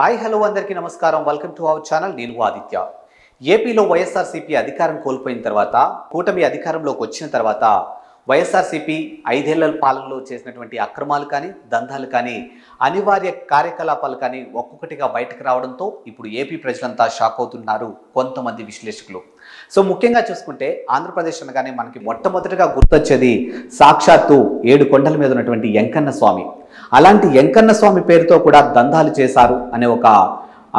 Hi hello అందరికీ నమస్కారం. Welcome to our channel. నేను ఆదిత్య. ఏపీలో వైఎస్ఆర్సీపీ అధికారం కోల్పోయిన తర్వాత, కూటమి అధికారంలోకి వచ్చిన తర్వాత వైఎస్ఆర్సీపీ 5 ఏళ్ల పాలనలో చేసినటువంటి అక్రమాలు కానీ, దందాలు కానీ, అనివార్య కార్యకలాపాలు కానీ ఒక్కొక్కటిగా బయటకు రావడంతో ఇప్పుడు ఏపీ ప్రజలంతా షాక్ అవుతున్నారు కొంతమంది విశ్లేషకులు. సో ముఖ్యంగా చూసుకుంటే ఆంధ్రప్రదేశ్ అనగానే మనకి మొట్టమొదటిగా గుర్తొచ్చేది సాక్షాత్తు 7 కొండల మీద ఉన్నటువంటి వెంకన్న స్వామి. అలాంటి వెంకన్న స్వామి పేరుతో కూడా దందాలు చేశారు అనే ఒక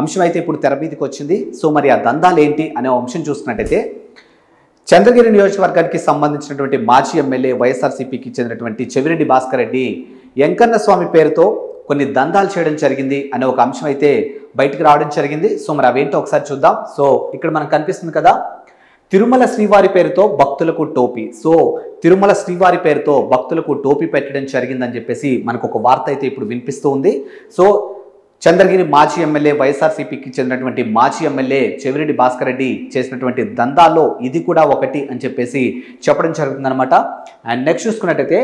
అంశం అయితే ఇప్పుడు తెర మీదకి వచ్చింది. సో మరి ఆ దందాలు ఏంటి అనే అంశం చూసుకున్నట్టయితే, చంద్రగిరి నియోజకవర్గానికి సంబంధించినటువంటి మాజీ ఎమ్మెల్యే వైఎస్ఆర్సీపీకి చెందినటువంటి చెవిరెడ్డి భాస్కర్ రెడ్డి వెంకన్న స్వామి పేరుతో కొన్ని దందాలు చేయడం జరిగింది అనే ఒక అంశం అయితే బయటకు రావడం జరిగింది. సో మరి అవేంటో ఒకసారి చూద్దాం. సో ఇక్కడ మనకు కనిపిస్తుంది కదా, తిరుమల శ్రీవారి పేరుతో భక్తులకు టోపీ. సో తిరుమల శ్రీవారి పేరుతో భక్తులకు టోపీ పెట్టడం జరిగిందని చెప్పేసి మనకు ఒక వార్త అయితే ఇప్పుడు వినిపిస్తూ ఉంది. సో చంద్రగిరి మాజీ ఎమ్మెల్యే వైఎస్ఆర్సీపీకి చెందినటువంటి మాజీ ఎమ్మెల్యే చెవిరెడ్డి భాస్కర్ రెడ్డి చేసినటువంటి దందాల్లో ఇది కూడా ఒకటి అని చెప్పేసి చెప్పడం జరుగుతుందన్నమాట. అండ్ నెక్స్ట్ చూసుకున్నట్టయితే,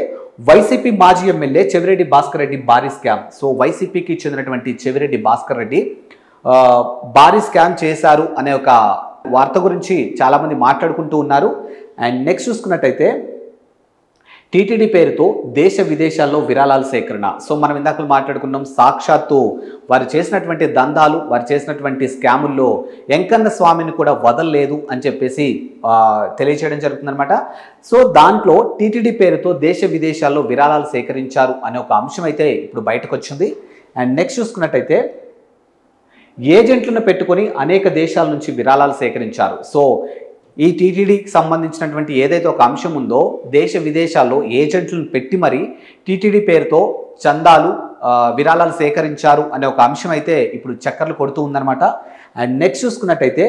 వైసీపీ మాజీ ఎమ్మెల్యే చెవిరెడ్డి భాస్కర్ రెడ్డి భారీ స్కామ్. సో వైసీపీకి చెందినటువంటి చెవిరెడ్డి భాస్కర్ రెడ్డి భారీ స్కామ్ చేశారు అనే ఒక వార్త గురించి చాలామంది మాట్లాడుకుంటూ ఉన్నారు. అండ్ నెక్స్ట్ చూసుకున్నట్టయితే, టీటీడీ పేరుతో దేశ విదేశాల్లో విరాళాల సేకరణ. సో మనం ఇందాక మాట్లాడుకున్నాం, సాక్షాత్తు వారు చేసినటువంటి దందాలు, వారు చేసినటువంటి స్కాముల్లో వెంకన్న స్వామిని కూడా వదలలేదు అని చెప్పేసి తెలియచేయడం జరుగుతుందన్నమాట. సో దాంట్లో టీటీడీ పేరుతో దేశ విదేశాల్లో విరాళాలు సేకరించారు అనే ఒక అంశం అయితే ఇప్పుడు బయటకు వచ్చింది. అండ్ నెక్స్ట్ చూసుకున్నట్టయితే, ఏజెంట్లను పెట్టుకొని అనేక దేశాల నుంచి విరాళాలు సేకరించారు. సో ఈ టీటీడీకి సంబంధించినటువంటి ఏదైతే ఒక అంశం ఉందో, దేశ విదేశాల్లో ఏజెంట్లను పెట్టి మరి టీటీడీ పేరుతో చందాలు, విరాళాలు సేకరించారు అనే ఒక అంశం అయితే ఇప్పుడు చక్కర్లు కొడుతూ ఉందన్నమాట. అండ్ నెక్స్ట్ చూసుకున్నట్టయితే,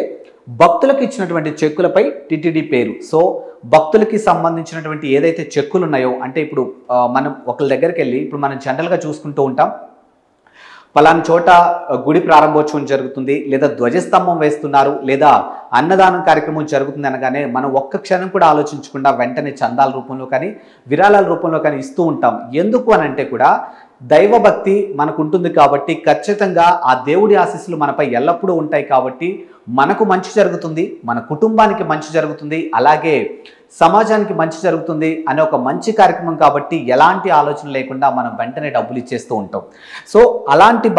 భక్తులకు ఇచ్చినటువంటి చెక్కులపై టీటీడీ పేరు. సో భక్తులకి సంబంధించినటువంటి ఏదైతే చెక్కులు ఉన్నాయో, అంటే ఇప్పుడు మనం ఒకరి దగ్గరికి వెళ్ళి ఇప్పుడు మనం జనరల్గా చూసుకుంటూ ఉంటాం, పలానా చోట గుడి ప్రారంభోత్సవం జరుగుతుంది, లేదా ధ్వజస్తంభం వేస్తున్నారు, లేదా అన్నదానం కార్యక్రమం జరుగుతుంది అనగానే మనం ఒక్క క్షణం కూడా ఆలోచించకుండా వెంటనే చందాల రూపంలో కానీ, విరాళాల రూపంలో కానీ ఇస్తూ ఉంటాం. ఎందుకు అని అంటే కూడా దైవభక్తి మనకు ఉంటుంది కాబట్టి, ఖచ్చితంగా ఆ దేవుడి ఆశీస్సులు మనపై ఎల్లప్పుడూ ఉంటాయి కాబట్టి మనకు మంచి జరుగుతుంది, మన కుటుంబానికి మంచి జరుగుతుంది, అలాగే సమాజానికి మంచి జరుగుతుంది అనే ఒక మంచి కార్యక్రమం కాబట్టి ఎలాంటి ఆలోచన లేకుండా మనం వెంటనే డబ్బులు ఇచ్చేస్తూ ఉంటాం. సో అలాంటి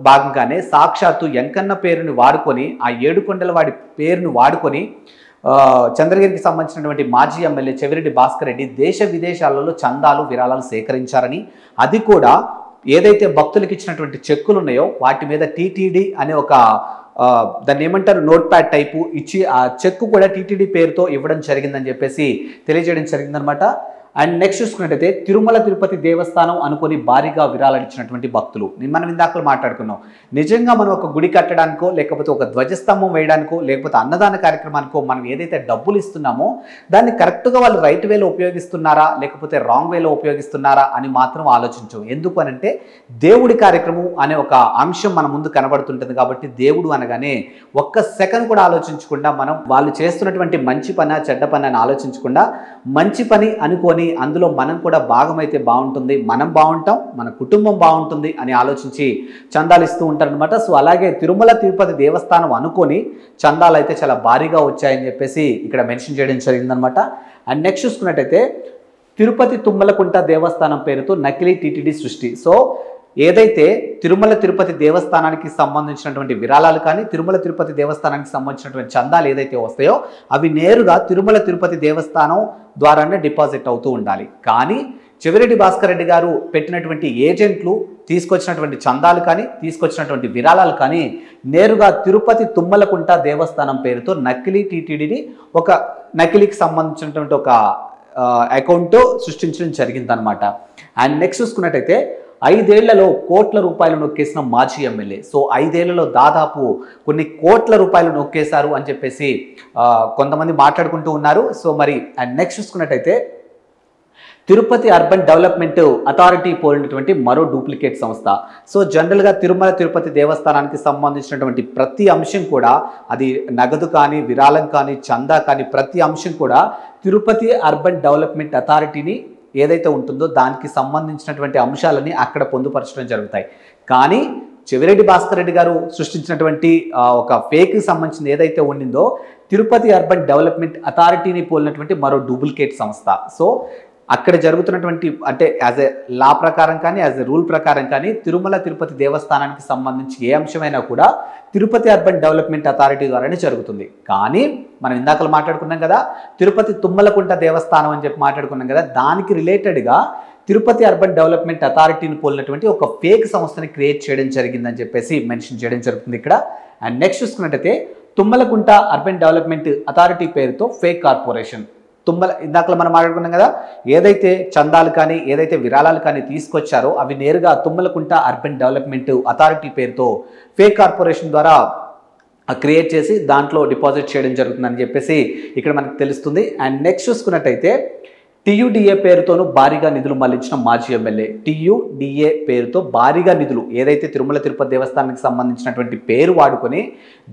భాగంగానే సాక్షాత్తు వెంకన్న పేరుని వాడుకొని, ఆ 7 కొండల వాడి పేరును వాడుకొని చంద్రగిరికి సంబంధించినటువంటి మాజీ ఎమ్మెల్యే చెవిరెడ్డి భాస్కర్ రెడ్డి దేశ విదేశాలలో చందాలు, విరాళాలు సేకరించారని, అది కూడా ఏదైతే భక్తులకు ఇచ్చినటువంటి చెక్కులు ఉన్నాయో వాటి మీద టీటీడీ అనే ఒక దాన్ని ఏమంటారు, నోట్ ప్యాడ్ టైపు ఇచ్చి ఆ చెక్కు కూడా టీటీడీ పేరుతో ఇవ్వడం జరిగిందని చెప్పేసి తెలియజేయడం జరిగిందనమాట. అండ్ నెక్స్ట్ చూసుకున్నట్టయితే, తిరుమల తిరుపతి దేవస్థానం అనుకొని భారీగా విరాళాలు ఇచ్చినటువంటి భక్తులు. మనం ఇందాక మాట్లాడుకున్నాం, నిజంగా మనం ఒక గుడి కట్టడానికో, లేకపోతే ఒక ధ్వజస్తంభం వేయడానికో, లేకపోతే అన్నదాన కార్యక్రమానికో మనం ఏదైతే డబ్బులు ఇస్తున్నామో దాన్ని కరెక్ట్గా వాళ్ళు రైట్ వేలో ఉపయోగిస్తున్నారా, లేకపోతే రాంగ్ వేలో ఉపయోగిస్తున్నారా అని మాత్రం ఆలోచించం. ఎందుకు అనంటే, దేవుడి కార్యక్రమం అనే ఒక అంశం మన ముందు కనబడుతుంటుంది కాబట్టి దేవుడు అనగానే ఒక్క సెకండ్ కూడా ఆలోచించకుండా మనం వాళ్ళు చేస్తున్నటువంటి మంచి పని చెడ్డ పని అని ఆలోచించకుండా మంచి పని అనుకొని అందులో మనం కూడా భాగమైతే బాగుంటుంది, మనం బాగుంటాం, మన కుటుంబం బాగుంటుంది అని ఆలోచించి చందాలు ఇస్తూ ఉంటారనమాట. సో అలాగే తిరుమల తిరుపతి దేవస్థానం అనుకొని చందాలు అయితే చాలా భారీగా వచ్చాయని చెప్పేసి ఇక్కడ మెన్షన్ చేయడం జరిగిందనమాట. అండ్ నెక్స్ట్ చూసుకున్నట్టయితే, తిరుపతి తుమ్మలకుంట దేవస్థానం పేరుతో నకిలీ టీటీడీ సృష్టి. సో ఏదైతే తిరుమల తిరుపతి దేవస్థానానికి సంబంధించినటువంటి విరాళాలు కానీ, తిరుమల తిరుపతి దేవస్థానానికి సంబంధించినటువంటి చందాలు ఏదైతే వస్తాయో అవి నేరుగా తిరుమల తిరుపతి దేవస్థానం ద్వారానే డిపాజిట్ అవుతూ ఉండాలి. కానీ చెవిరెడ్డి భాస్కర్ రెడ్డి గారు పెట్టినటువంటి ఏజెంట్లు తీసుకొచ్చినటువంటి చందాలు కానీ, తీసుకొచ్చినటువంటి విరాళాలు కానీ నేరుగా తిరుపతి తుమ్మలకుంట దేవస్థానం పేరుతో నకిలీ టీటీడీని, ఒక నకిలీకి సంబంధించినటువంటి ఒక అకౌంట్ సృష్టించడం జరిగిందనమాట. అండ్ నెక్స్ట్ చూసుకున్నట్టయితే, 5 ఏళ్లలో కోట్ల రూపాయలు నొక్కేసిన మాజీ ఎమ్మెల్యే. సో 5 ఏళ్లలో దాదాపు కొన్ని కోట్ల రూపాయలు నొక్కేశారు అని చెప్పేసి కొంతమంది మాట్లాడుకుంటూ ఉన్నారు. సో మరి అండ్ నెక్స్ట్ చూసుకున్నట్టయితే, తిరుపతి అర్బన్ డెవలప్మెంట్ అథారిటీ పోలినటువంటి మరో డూప్లికేట్ సంస్థ. సో జనరల్గా తిరుమల తిరుపతి దేవస్థానానికి సంబంధించినటువంటి ప్రతి అంశం కూడా, అది నగదు కానీ, విరాళం కానీ, చందా కానీ, ప్రతి అంశం కూడా తిరుపతి అర్బన్ డెవలప్మెంట్ అథారిటీని ఏదైతే ఉంటుందో దానికి సంబంధించినటువంటి అంశాలని అక్కడ పొందుపరచడం జరుగుతాయి. కానీ చెవిరెడ్డి భాస్కర్ రెడ్డి గారు సృష్టించినటువంటి ఒక ఫేక్ సంబంధించింది ఏదైతే ఉండిందో తిరుపతి అర్బన్ డెవలప్మెంట్ అథారిటీని పోలినటువంటి మరో డూప్లికేట్ సంస్థ. సో అక్కడ జరుగుతున్నటువంటి అంటే యాజ్ ఎ లా ప్రకారం కానీ యాజ్ ఎ రూల్ ప్రకారం కానీ తిరుమల తిరుపతి దేవస్థానానికి సంబంధించి ఏ అంశమైనా కూడా తిరుపతి అర్బన్ డెవలప్మెంట్ అథారిటీ ద్వారానే జరుగుతుంది. కానీ మనం ఇందాక మాట్లాడుకున్నాం కదా తిరుపతి తుమ్మలకుంట దేవస్థానం అని చెప్పి మాట్లాడుకున్నాం కదా, దానికి రిలేటెడ్గా తిరుపతి అర్బన్ డెవలప్మెంట్ అథారిటీని పోలినటువంటి ఒక ఫేక్ సంస్థని క్రియేట్ చేయడం జరిగిందని చెప్పేసి మెన్షన్ చేయడం జరుగుతుంది ఇక్కడ. అండ్ నెక్స్ట్ చూసుకున్నట్టయితే తుమ్మలకుంట అర్బన్ డెవలప్మెంట్ అథారిటీ పేరుతో ఫేక్ కార్పొరేషన్. ఇందాక మనం మాట్లాడుకున్నాం కదా, ఏదైతే చందాలు కానీ ఏదైతే విరాళాలు కానీ తీసుకొచ్చారో అవి నేరుగా తుమ్మలకుంట అర్బన్ డెవలప్మెంట్ అథారిటీ పేరుతో ఫేక్ కార్పొరేషన్ ద్వారా క్రియేట్ చేసి దాంట్లో డిపాజిట్ చేయడం జరుగుతుందని చెప్పేసి ఇక్కడ మనకు తెలుస్తుంది. అండ్ నెక్స్ట్ చూసుకున్నట్టయితే టీయూడీఏ పేరుతోనూ భారీగా నిధులు మళ్లించిన మాజీ ఎమ్మెల్యే. టీయూడీఏ పేరుతో భారీగా నిధులు ఏదైతే తిరుమల తిరుపతి దేవస్థానానికి సంబంధించినటువంటి పేరు వాడుకొని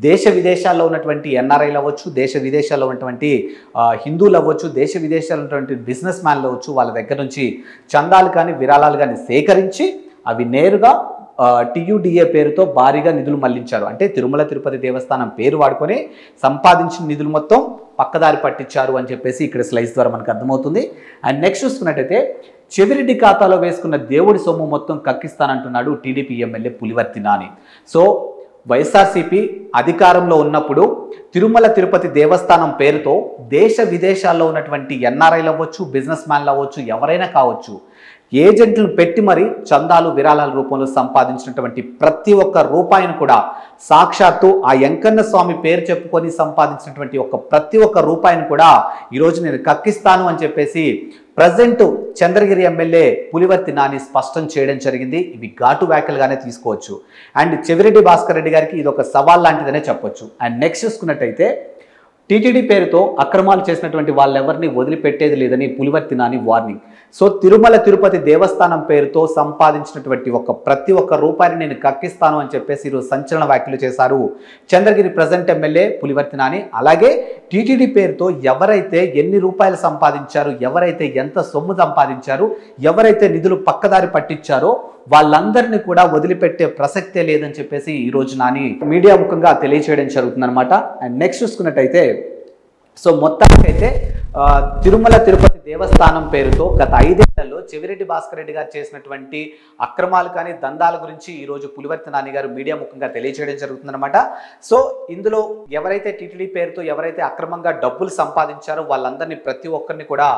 దేశ విదేశాల్లో ఉన్నటువంటి ఎన్ఆర్ఐలు అవ్వచ్చు, దేశ విదేశాల్లో ఉన్నటువంటి హిందువులు అవ్వచ్చు, దేశ విదేశాల్లో ఉన్నటువంటి బిజినెస్ మ్యాన్లు అవ్వచ్చు, వాళ్ళ దగ్గర నుంచి చందాలు కానీ విరాళాలు కానీ సేకరించి అవి నేరుగా టీయూడీఏ పేరుతో భారీగా నిధులు మళ్లించారు. అంటే తిరుమల తిరుపతి దేవస్థానం పేరు వాడుకొని సంపాదించిన నిధులు మొత్తం పక్కదారి పట్టించారు అని చెప్పేసి ఇక్కడ స్లైడ్స్ ద్వారా మనకు అర్థమవుతుంది. అండ్ నెక్స్ట్ చూసుకున్నట్టయితే చెవిరెడ్డి ఖాతాలో వేసుకున్న దేవుడి సొమ్ము మొత్తం కక్కిస్తానంటున్నాడు టీడీపీ ఎమ్మెల్యే పులివర్తి నాని. సో వైఎస్ఆర్సీపీ అధికారంలో ఉన్నప్పుడు తిరుమల తిరుపతి దేవస్థానం పేరుతో దేశ విదేశాల్లో ఉన్నటువంటి ఎన్ఆర్ఐలు అవ్వచ్చు, బిజినెస్ మ్యాన్లు అవ్వచ్చు, ఎవరైనా కావచ్చు, ఏజెంట్లను పెట్టి మరి చందాలు విరాళాల రూపంలో సంపాదించినటువంటి ప్రతి ఒక్క రూపాయిని కూడా సాక్షాత్తు ఆ వెంకన్న స్వామి పేరు చెప్పుకొని సంపాదించినటువంటి ప్రతి ఒక్క రూపాయిని కూడా ఈరోజు నేను కక్కిస్తాను అని చెప్పేసి ప్రజెంట్ చంద్రగిరి ఎమ్మెల్యే పులివర్తి నాని స్పష్టం చేయడం జరిగింది. ఇవి ఘాటు వ్యాఖ్యలుగానే తీసుకోవచ్చు. అండ్ చెవిరెడ్డి భాస్కర్ రెడ్డి గారికి ఇది ఒక సవాల్ లాంటిదనే చెప్పొచ్చు. అండ్ నెక్స్ట్ చూసుకున్నట్టయితే టీటీడీ పేరుతో అక్రమాలు చేసినటువంటి వాళ్ళెవరిని వదిలిపెట్టేది లేదని పులివర్తి నాని వార్నింగ్. సో తిరుమల తిరుపతి దేవస్థానం పేరుతో సంపాదించినటువంటి ప్రతి ఒక్క రూపాయిని నేను కక్కిస్తాను అని చెప్పేసి ఈరోజు సంచలన వ్యాఖ్యలు చేశారు చంద్రగిరి ప్రజెంట్ ఎమ్మెల్యే పులివర్తి నాని. అలాగే టీటీడీ పేరుతో ఎవరైతే ఎన్ని రూపాయలు సంపాదించారు, ఎవరైతే ఎంత సొమ్ము సంపాదించారు, ఎవరైతే నిధులు పక్కదారి పట్టించారో వాళ్ళందరినీ కూడా వదిలిపెట్టే ప్రసక్తే లేదని చెప్పేసి ఈరోజు నాని మీడియా ముఖంగా తెలియచేయడం జరుగుతుందన్నమాట. అండ్ నెక్స్ట్ చూసుకున్నట్టయితే సో మొత్తానికైతే తిరుమల తిరుపతి దేవస్థానం పేరుతో గత 5 ఏళ్లలో చెవిరెడ్డి భాస్కర్ రెడ్డి గారు చేసినటువంటి అక్రమాలు కానీ దందాల గురించి ఈరోజు పులివర్తి నాని గారు మీడియా ముఖంగా తెలియజేయడం జరుగుతుందన్నమాట. సో ఇందులో ఎవరైతే టీటీడీ పేరుతో ఎవరైతే అక్రమంగా డబ్బులు సంపాదించారో వాళ్ళందరినీ ప్రతి ఒక్కరిని కూడా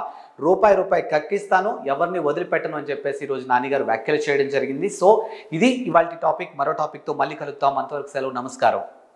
రూపాయి కక్కిస్తాను, ఎవరిని వదిలిపెట్టను అని చెప్పేసి ఈరోజు నాని గారు వ్యాఖ్యలు చేయడం జరిగింది. సో ఇది ఇవాల్టి టాపిక్. మరో టాపిక్తో మళ్ళీ కలుద్దాం. అంతవరకు సెలవు, నమస్కారం.